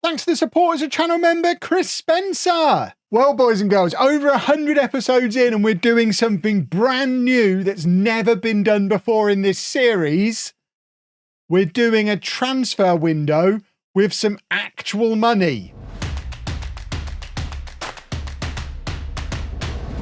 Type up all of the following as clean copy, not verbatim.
Thanks to the support as a channel member, Chris Spencer. Well, boys and girls, over 100 episodes in and we're doing something brand new that's never been done before in this series. We're doing a transfer window with some actual money.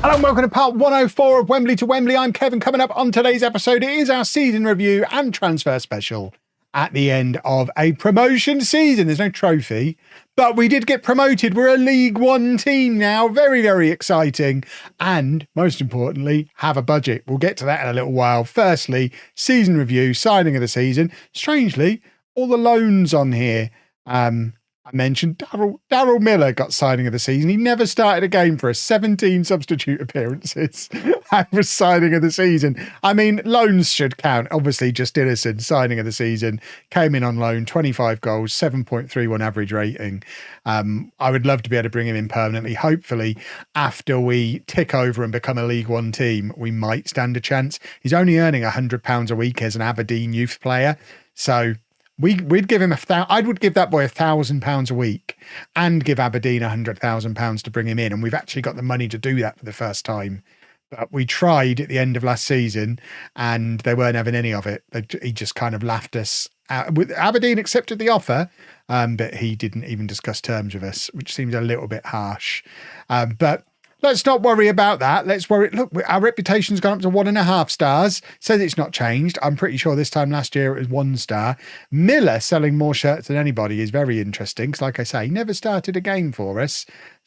Hello and welcome to part 104 of Wembley to Wembley. I'm Kevin. Coming up on today's episode, it is our season review and transfer special at the end of a promotion season. There's no trophy, but we did get promoted. We're a League One team now. Very, very exciting. And most importantly, have a budget. We'll get to that in a little while. Firstly, season review, signing of the season. Strangely, all the loans on here. I mentioned Daryl Miller got signing of the season. He never started a game for us. 17 substitute appearances and was signing of the season. I mean, loans should count. Obviously, Justinison, signing of the season, came in on loan, 25 goals, 7.31 average rating. I would love to be able to bring him in permanently. Hopefully, after we tick over and become a League One team, we might stand a chance. He's only earning £100 a week as an Aberdeen youth player. So we'd give him I would give that boy £1,000 a week and give Aberdeen £100,000 to bring him in. And we've actually got the money to do that for the first time. But we tried at the end of last season and they weren't having any of it. He just kind of laughed us out. Aberdeen accepted the offer, but he didn't even discuss terms with us, which seems a little bit harsh. But let's not worry about that. Let's worry. Look, our reputation's gone up to 1.5 stars. Says it's not changed. I'm pretty sure this time last year it was 1 star. Miller selling more shirts than anybody is very interesting. Because like I say, he never started a game for us.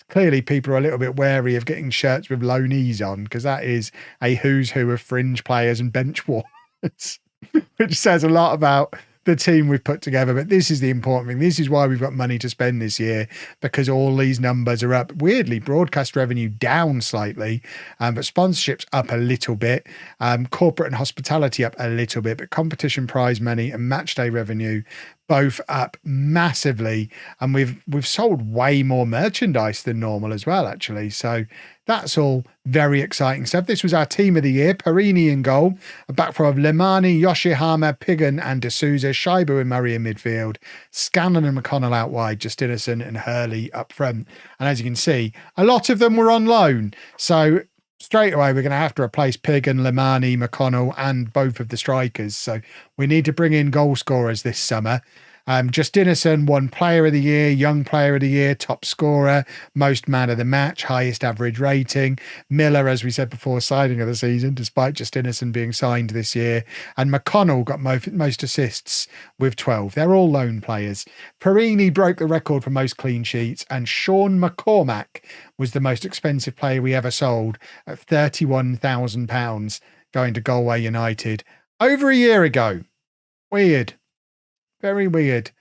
Clearly people are a little bit wary of getting shirts with loanees on, because that is a who's who of fringe players and bench warmers, which says a lot about the team we've put together. But this is the important thing. This is why we've got money to spend this year, because all these numbers are up. Weirdly, broadcast revenue down slightly, but sponsorships up a little bit, corporate and hospitality up a little bit, but competition prize money and match day revenue both up massively. And we've sold way more merchandise than normal as well, actually. So that's all very exciting stuff. This was our team of the year. Perini in goal, a back four of Lemani, Yoshihama, Pigan and D'Souza, Scheiber and Murray in midfield, Scanlon and McConnell out wide, Justinison and Hurley up front. And as you can see, a lot of them were on loan. So straight away, we're going to have to replace Pigan, Lemani, McConnell and both of the strikers. So we need to bring in goal scorers this summer. Justinison won player of the year, young player of the year, top scorer, most man of the match, highest average rating. Miller, as we said before, signing of the season, despite Justinison being signed this year. And McConnell got most assists with 12. They're all loan players. Perini broke the record for most clean sheets, and Sean McCormack was the most expensive player we ever sold at £31,000 going to Galway United over a year ago. Weird. Very weird.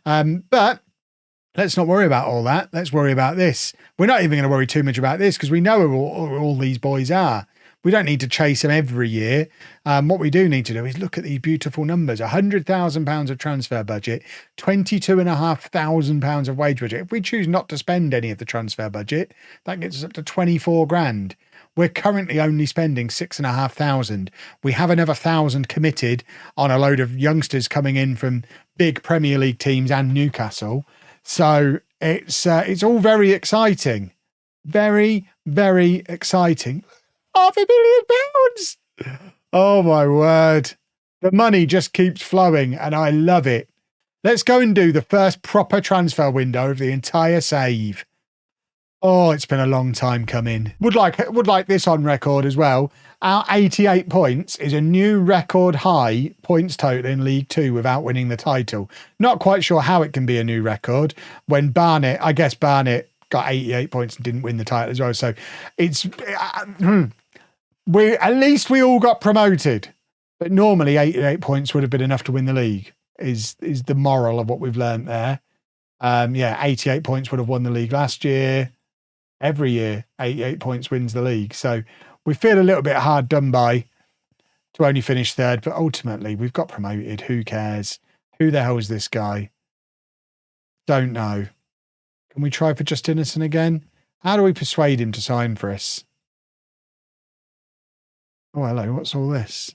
But let's not worry about all that. Let's worry about this. We're not even going to worry too much about this because we know who all these boys are. We don't need to chase them every year. What we do need to do is look at these beautiful numbers. £100,000 of transfer budget, £22,500 of wage budget. If we choose not to spend any of the transfer budget, that gets us up to 24 grand. We're currently only spending 6,500. We have another 1,000 committed on a load of youngsters coming in from big Premier League teams and Newcastle. So it's all very exciting. Very, very exciting. £500,000. Oh my word. The money just keeps flowing and I love it. Let's go and do the first proper transfer window of the entire save. Oh, it's been a long time coming. Would like this on record as well. Our 88 points is a new record high points total in League Two without winning the title. Not quite sure how it can be a new record when Barnet got 88 points and didn't win the title as well. So it's at least we all got promoted. But normally 88 points would have been enough to win the league is the moral of what we've learned there. 88 points would have won the league last year. Every year, 88 points wins the league. So we feel a little bit hard done by to only finish third, but ultimately we've got promoted. Who cares? Who the hell is this guy? Don't know. Can we try for Justinison again? How do we persuade him to sign for us? Oh, hello. What's all this?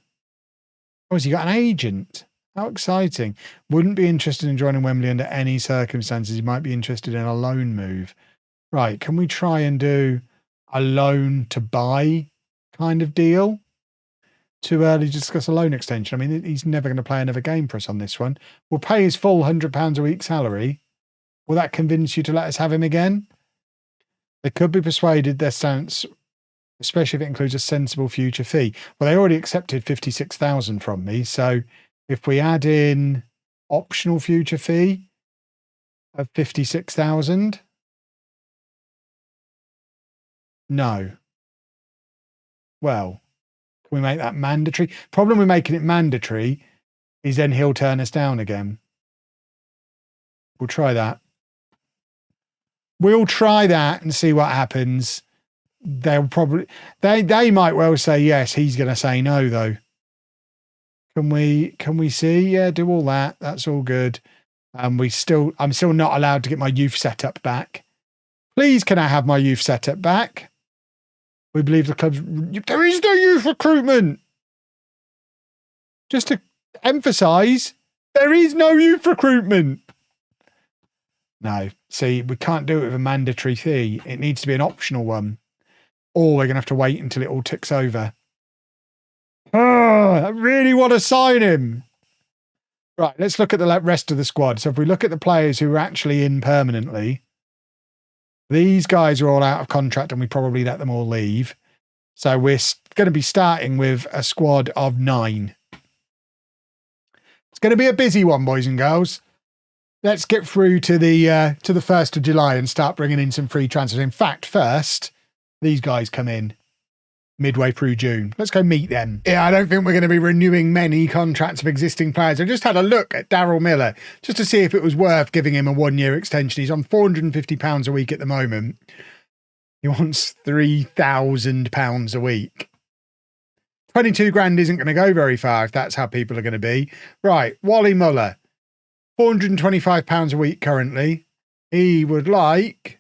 Oh, has he got an agent? How exciting. Wouldn't be interested in joining Wembley under any circumstances. You might be interested in a loan move. Right, can we try and do a loan to buy kind of deal? Too early to discuss a loan extension. I mean, he's never going to play another game for us on this one. We'll pay his full £100 a week salary. Will that convince you to let us have him again? They could be persuaded their stance, especially if it includes a sensible future fee. Well, they already accepted 56,000 from me. So if we add in optional future fee of 56,000, no. Well, can we make that mandatory? Problem with making it mandatory is then he'll turn us down again. We'll try that. We'll try that and see what happens. They'll probably, they might well say yes. He's going to say no though. Can we see? Yeah, do all that. That's all good. I'm still not allowed to get my youth setup back. Please, can I have my youth setup back? We believe the club's, there is no youth recruitment. Just to emphasize, there is no youth recruitment. No, see, we can't do it with a mandatory fee. It needs to be an optional one. Or we're going to have to wait until it all ticks over. Oh, I really want to sign him. Right, let's look at the rest of the squad. So if we look at the players who are actually in permanently, these guys are all out of contract and we probably let them all leave. So we're going to be starting with a squad of 9. It's going to be a busy one, boys and girls. Let's get through to the 1st of July and start bringing in some free transfers. In fact, first, these guys come in midway through June. Let's go meet them. Yeah, I don't think we're going to be renewing many contracts of existing players. I just had a look at Daryl Miller just to see if it was worth giving him a 1-year extension. He's on £450 a week at the moment. He wants £3,000 a week. 22 grand isn't going to go very far if that's how people are going to be. Right, Wally Muller. £425 a week currently. He would like...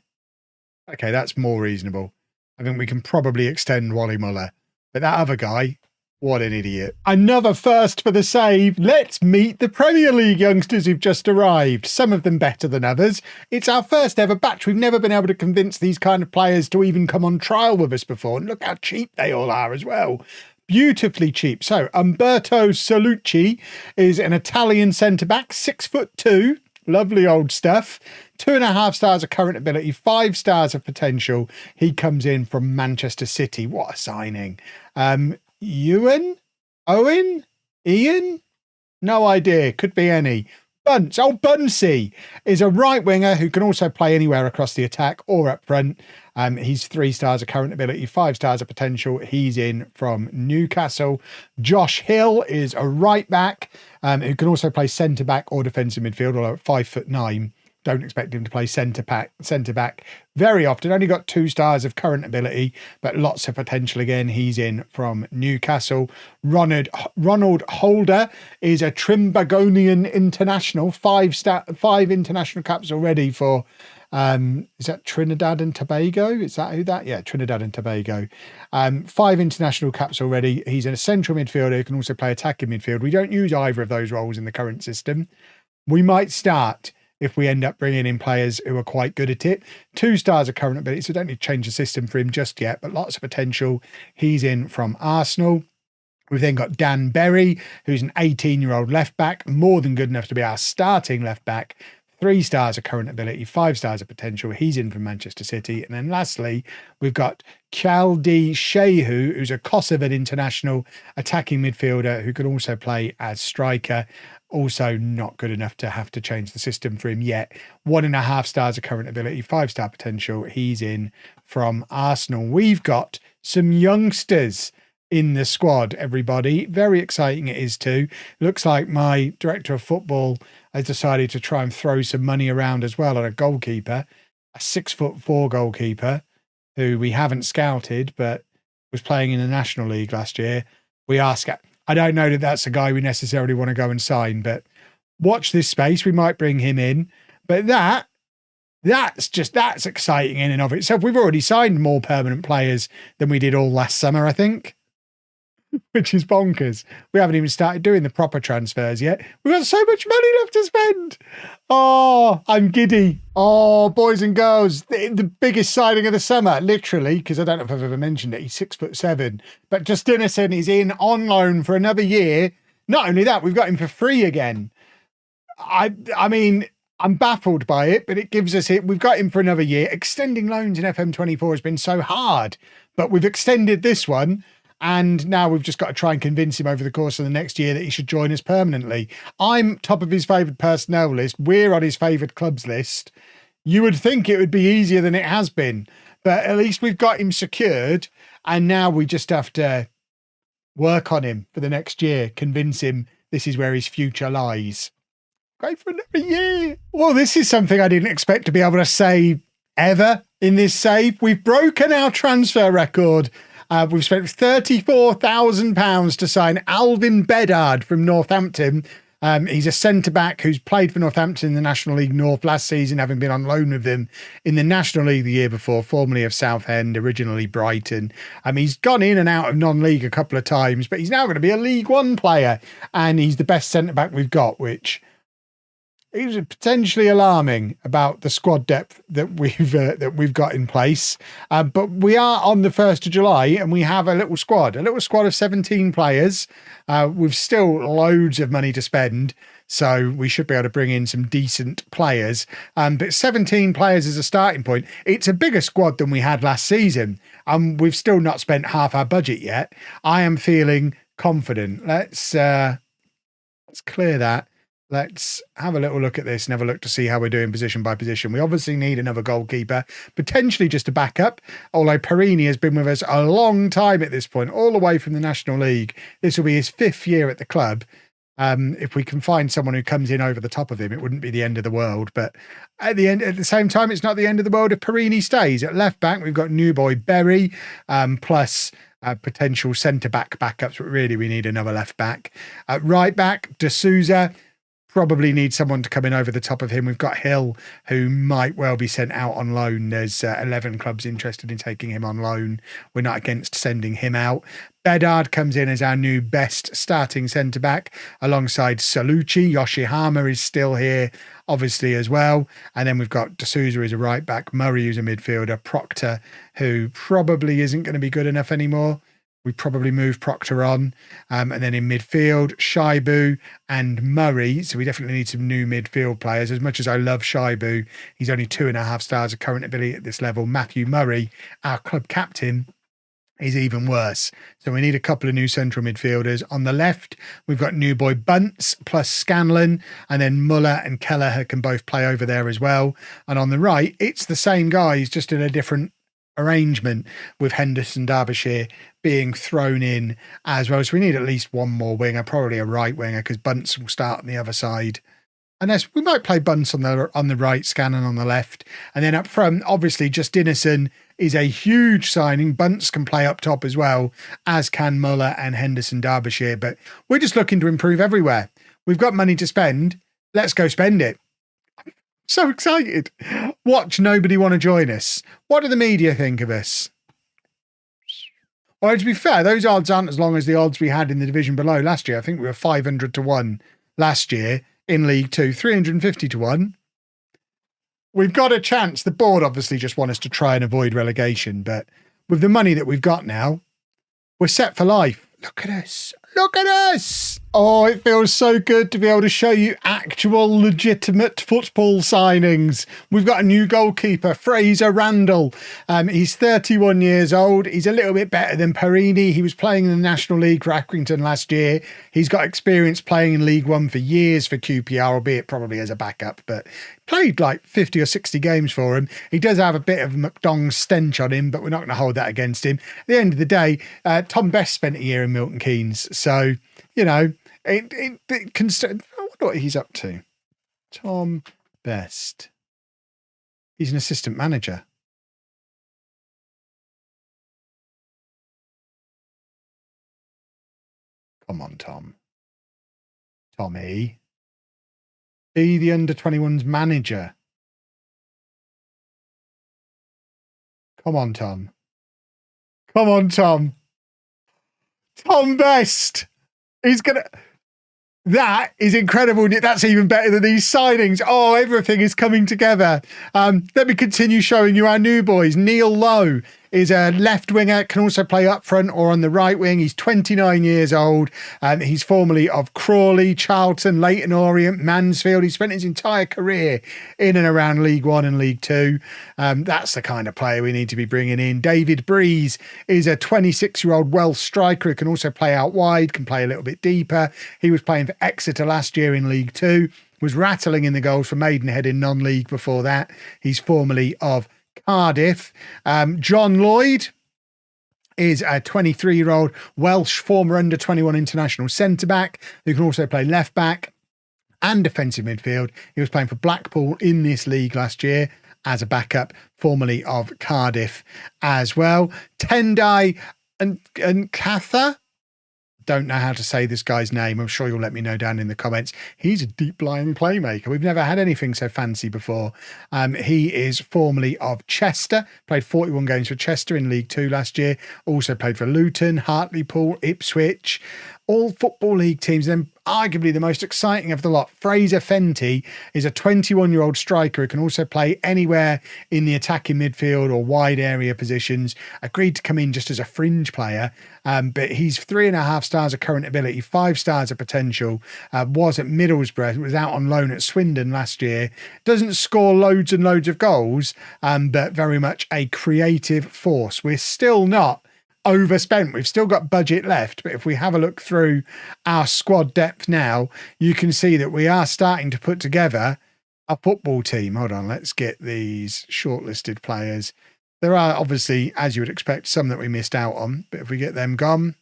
Okay, that's more reasonable. I think we can probably extend Wally Muller. But that other guy, what an idiot. Another first for the save. Let's meet the Premier League youngsters who've just arrived. Some of them better than others. It's our first ever batch. We've never been able to convince these kind of players to even come on trial with us before. And look how cheap they all are as well. Beautifully cheap. So Umberto Solucci is an Italian centre-back, 6'2". Lovely old stuff. 2.5 stars of current ability, 5 stars of potential. He comes in from Manchester City. What a signing. Ian? No idea. Could be any. Bunce, Bunsey is a right winger who can also play anywhere across the attack or up front. He's 3 stars of current ability, 5 stars of potential. He's in from Newcastle. Josh Hill is a right back who can also play centre back or defensive midfield, although at 5'9". Don't expect him to play centre back very often. Only got 2 stars of current ability, but lots of potential again. He's in from Newcastle. Ronald Holder is a Trimbagonian international, 5 international caps already for. Is that Trinidad and Tobago? Is that who that? Yeah, Trinidad and Tobago. 5 international caps already. He's a central midfielder who can also play attacking midfield. We don't use either of those roles in the current system. We might start if we end up bringing in players who are quite good at it. 2 stars of current ability, so don't need to change the system for him just yet, but lots of potential. He's in from Arsenal. We've then got Dan Berry, who's an 18-year-old left-back, more than good enough to be our starting left-back. 3 stars of current ability, 5 stars of potential. He's in from Manchester City. And then lastly, we've got Chaldi Shehu, who's a Kosovan international attacking midfielder who can also play as striker. Also not good enough to have to change the system for him yet. 1.5 stars of current ability, 5-star potential. He's in from Arsenal. We've got some youngsters in the squad, everybody. Very exciting it is too. Looks like my director of football has decided to try and throw some money around as well on a goalkeeper, a 6'4" goalkeeper who we haven't scouted, but was playing in the National League last year. I don't know that that's a guy we necessarily want to go and sign, but watch this space. We might bring him in, but that's exciting in and of itself. We've already signed more permanent players than we did all last summer, I think. which is bonkers. We haven't even started doing the proper transfers yet. We've got so much money left to spend. Oh, I'm giddy. Oh, boys and girls, the biggest signing of the summer, literally, because I don't know if I've ever mentioned it. He's 6'7", but Justinison is in on loan for another year. Not only that, we've got him for free again. I mean, I'm baffled by it, but it gives us it. We've got him for another year. Extending loans in FM24 has been so hard, but we've extended this one. And now we've just got to try and convince him over the course of the next year that he should join us permanently. I'm top of his favoured personnel list. We're on his favoured clubs list. You would think it would be easier than it has been, but at least we've got him secured. And now we just have to work on him for the next year, convince him this is where his future lies. Great for another year. Well, this is something I didn't expect to be able to say ever in this save. We've broken our transfer record. We've spent £34,000 to sign Alvin Bedard from Northampton. He's a centre-back who's played for Northampton in the National League North last season, having been on loan with them in the National League the year before, formerly of Southend, originally Brighton. He's gone in and out of non-league a couple of times, but he's now going to be a League One player, and he's the best centre-back we've got, which is potentially alarming about the squad depth that we've got in place. But we are on the 1st of July and we have a little squad of 17 players. We've still loads of money to spend, so we should be able to bring in some decent players. But 17 players as a starting point, it's a bigger squad than we had last season. We've still not spent half our budget yet. I am feeling confident. Let's clear that. Let's have a little look at this and have a look to see how we're doing position by position. We obviously need another goalkeeper, potentially just a backup, although Perini has been with us a long time at this point, all the way from the National League. This will be his 5th year at the club. If we can find someone who comes in over the top of him, it wouldn't be the end of the world. But at the same time, it's not the end of the world if Perini stays. At left back, we've got new boy Berry, plus potential centre-back backups, but really we need another left back. At right back, De Souza. Probably need someone to come in over the top of him. We've got Hill, who might well be sent out on loan. There's 11 clubs interested in taking him on loan. We're not against sending him out. Bedard comes in as our new best starting centre-back alongside Salucci. Yoshihama is still here, obviously, as well. And then we've got De Souza as a right-back, Murray who's a midfielder, Proctor, who probably isn't going to be good enough anymore. We probably move Proctor on. And then in midfield, Shaibu and Murray. So we definitely need some new midfield players. As much as I love Shaibu, he's only 2.5 stars of current ability at this level. Matthew Murray, our club captain, is even worse. So we need a couple of new central midfielders. On the left, we've got new boy Bunce plus Scanlon, and then Muller and Kelleher can both play over there as well. And on the right, it's the same guys, just in a different arrangement, with Henderson Derbyshire being thrown in as well. So we need at least one more winger, probably a right winger, because Bunce will start on the other side. Unless we might play Bunce on the right, Scanlon on the left. And then up front, obviously, Justinison is a huge signing. Bunce can play up top as well, as can Muller and Henderson Derbyshire. But we're just looking to improve everywhere. We've got money to spend. Let's go spend it. So excited. Watch nobody want to join us. What do the media think of us? Well, to be fair, those odds aren't as long as the odds we had in the division below last year. I think we were 500 to 1 last year in League 2, 350 to 1. We've got a chance. The board obviously just want us to try and avoid relegation, but with the money that we've got now, we're set for life. Look at us. Look at us. Oh, it feels so good to be able to show you actual legitimate football signings. We've got a new goalkeeper, Fraser Randall. He's 31 years old. He's a little bit better than Perini. He was playing in the National League for Accrington last year. He's got experience playing in League One for years for QPR, albeit probably as a backup, but played like 50 or 60 games for him. He does have a bit of McDong's stench on him, but we're not going to hold that against him. At the end of the day, Tom Best spent a year in Milton Keynes. So, you know, I wonder what he's up to. Tom Best. He's an assistant manager. Come on, Tom. Tommy. Be the under-21's manager. Come on, Tom. Come on, Tom. Tom Best. He's going to... That is incredible. That's even better than these signings. Oh, everything is coming together. Let me continue showing you our new boys. Neil Lowe is a left winger, can also play up front or on the right wing. He's 29 years old. He's formerly of Crawley, Charlton, Leyton Orient, Mansfield. He spent his entire career in and around League One and League Two. That's the kind of player we need to be bringing in. David Breeze is a 26-year-old Welsh striker who can also play out wide, can play a little bit deeper. He was playing for Exeter last year in League Two, was rattling in the goals for Maidenhead in non-league before that. He's formerly of Cardiff. John Lloyd is a 23-year-old Welsh former under-21 international centre-back who can also play left-back and defensive midfield. He was playing for Blackpool in this league last year as a backup, formerly of Cardiff as well. Tendai and Katha. Don't know how to say this guy's name. I'm sure you'll let me know down in the comments. He's a deep-lying playmaker. We've never had anything so fancy before. He is formerly of Chester, played 41 games for Chester in League Two last year, also played for Luton, Hartlepool, Ipswich, all Football League teams. And then arguably the most exciting of the lot, Fraser Fenty is a 21-year-old striker who can also play anywhere in the attacking midfield or wide area positions. Agreed to come in just as a fringe player, but he's 3.5 stars of current ability, 5 stars of potential, was at Middlesbrough, was out on loan at Swindon last year. Doesn't score loads and loads of goals, but very much a creative force. We're still not overspent. We've still got budget left, but if we have a look through our squad depth now, you can see that we are starting to put together a football team. Hold on, let's get these shortlisted players. There are obviously, as you would expect, some that we missed out on, but if we get them gone,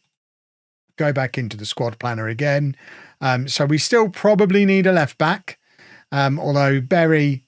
go back into the squad planner again. So we still probably need a left back, although Berry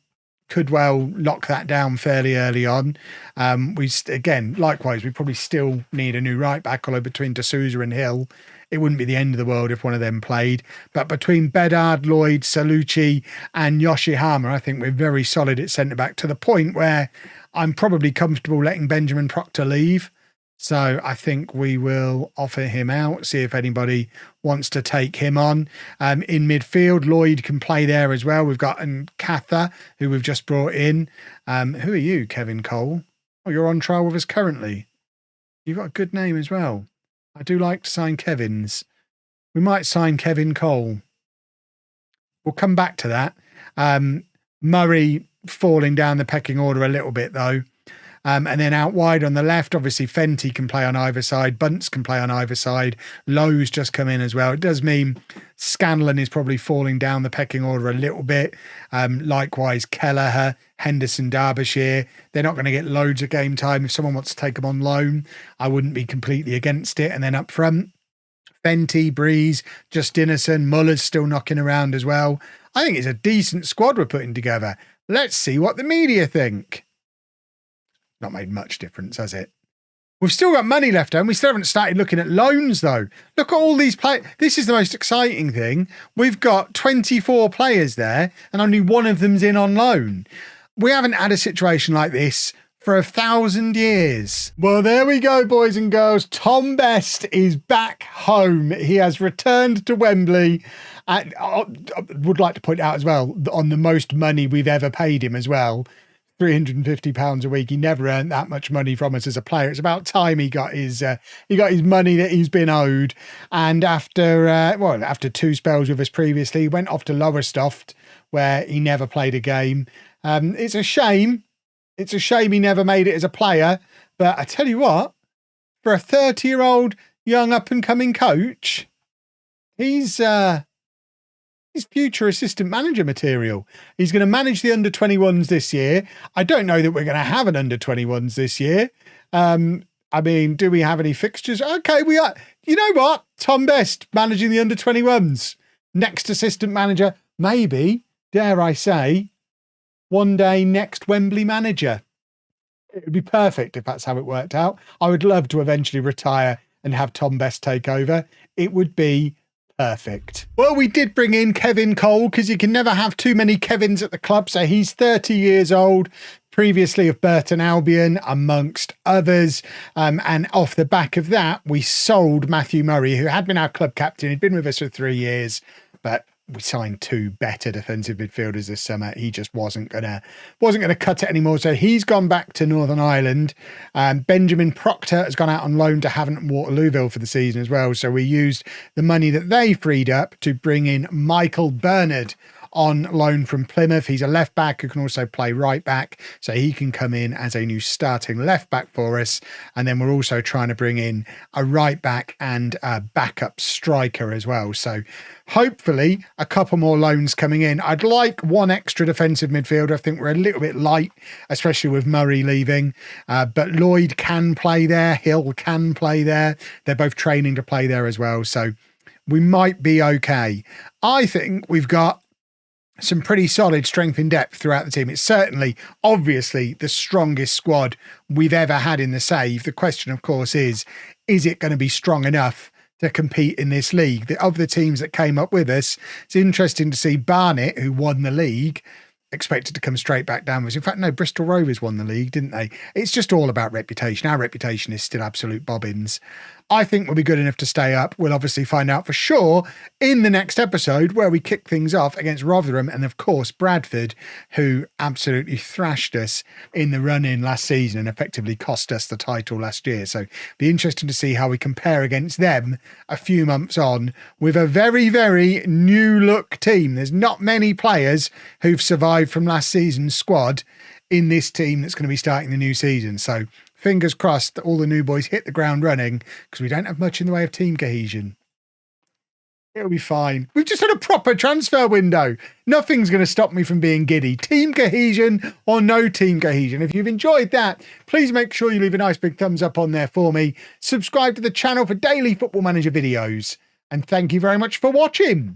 could well lock that down fairly early on. Again, likewise, we probably still need a new right back, although between D'Souza and Hill, it wouldn't be the end of the world if one of them played. But between Bedard, Lloyd, Salucci and Yoshihama, I think we're very solid at centre-back, to the point where I'm probably comfortable letting Benjamin Proctor leave. So I think we will offer him out, see if anybody wants to take him on. In midfield, Lloyd can play there as well. We've got Katha, who we've just brought in. Who are you, Kevin Cole? Oh, you're on trial with us currently. You've got a good name as well. I do like to sign Kevins. We might sign Kevin Cole. We'll come back to that. Murray falling down the pecking order a little bit, though. And then out wide on the left, obviously Fenty can play on either side. Bunce can play on either side. Lowe's just come in as well. It does mean Scanlon is probably falling down the pecking order a little bit. Likewise, Kelleher, Henderson, Derbyshire. They're not going to get loads of game time. If someone wants to take them on loan, I wouldn't be completely against it. And then up front, Fenty, Breeze, Justinison, Muller's still knocking around as well. I think it's a decent squad we're putting together. Let's see what the media think. Not made much difference, has it? We've still got money left, and we still haven't started looking at loans, though. Look at all these players. This is the most exciting thing. We've got 24 players there, and only one of them's in on loan. We haven't had a situation like this for 1,000 years. Well, there we go, boys and girls. Tom Best is back home. He has returned to Wembley. And I would like to point out as well, on the most money we've ever paid him as well. £350 a week. He never earned that much money from us as a player. It's about time he got his money that he's been owed. And after 2 spells with us previously, he went off to Lowestoft, where he never played a game. It's a shame. It's a shame he never made it as a player. But I tell you what, for a 30-year-old young up-and-coming coach, he's future assistant manager material. He's going to manage the under-21s this year. I don't know that we're going to have an under-21s this year. I mean, do we have any fixtures? Okay, we are. You know what? Tom Best managing the under-21s. Next assistant manager, maybe, dare I say, one day next Wembley manager. It would be perfect if that's how it worked out. I would love to eventually retire and have Tom Best take over. It would be perfect. Well, we did bring in Kevin Cole because you can never have too many Kevins at the club. So he's 30 years old, previously of Burton Albion, amongst others. And off the back of that, we sold Matthew Murray, who had been our club captain. He'd been with us for 3 years, but we signed 2 better defensive midfielders this summer. He just wasn't gonna cut it anymore. So he's gone back to Northern Ireland. Benjamin Proctor has gone out on loan to Havant and Waterlooville for the season as well. So we used the money that they freed up to bring in Michael Bernard on loan from Plymouth. He's a left back who can also play right back, so he can come in as a new starting left back for us. And then we're also trying to bring in a right back and a backup striker as well. So hopefully a couple more loans coming in. I'd like 1 extra defensive midfielder. I think we're a little bit light, especially with Murray leaving. But Lloyd can play there. Hill can play there. They're both training to play there as well. So we might be okay. I think we've got some pretty solid strength in depth throughout the team. It's certainly, obviously, the strongest squad we've ever had in the save. The question, of course, is it going to be strong enough to compete in this league? Of the teams that came up with us, it's interesting to see Barnet, who won the league, expected to come straight back down. In fact, no, Bristol Rovers won the league, didn't they? It's just all about reputation. Our reputation is still absolute bobbins. I think we'll be good enough to stay up. We'll obviously find out for sure in the next episode, where we kick things off against Rotherham and, of course, Bradford, who absolutely thrashed us in the run-in last season and effectively cost us the title last year. So be interesting to see how we compare against them a few months on with a very, very new-look team. There's not many players who've survived from last season's squad in this team that's going to be starting the new season. So fingers crossed that all the new boys hit the ground running, because we don't have much in the way of team cohesion. It'll be fine. We've just had a proper transfer window. Nothing's going to stop me from being giddy. Team cohesion or no team cohesion. If you've enjoyed that, please make sure you leave a nice big thumbs up on there for me. Subscribe to the channel for daily Football Manager videos. And thank you very much for watching.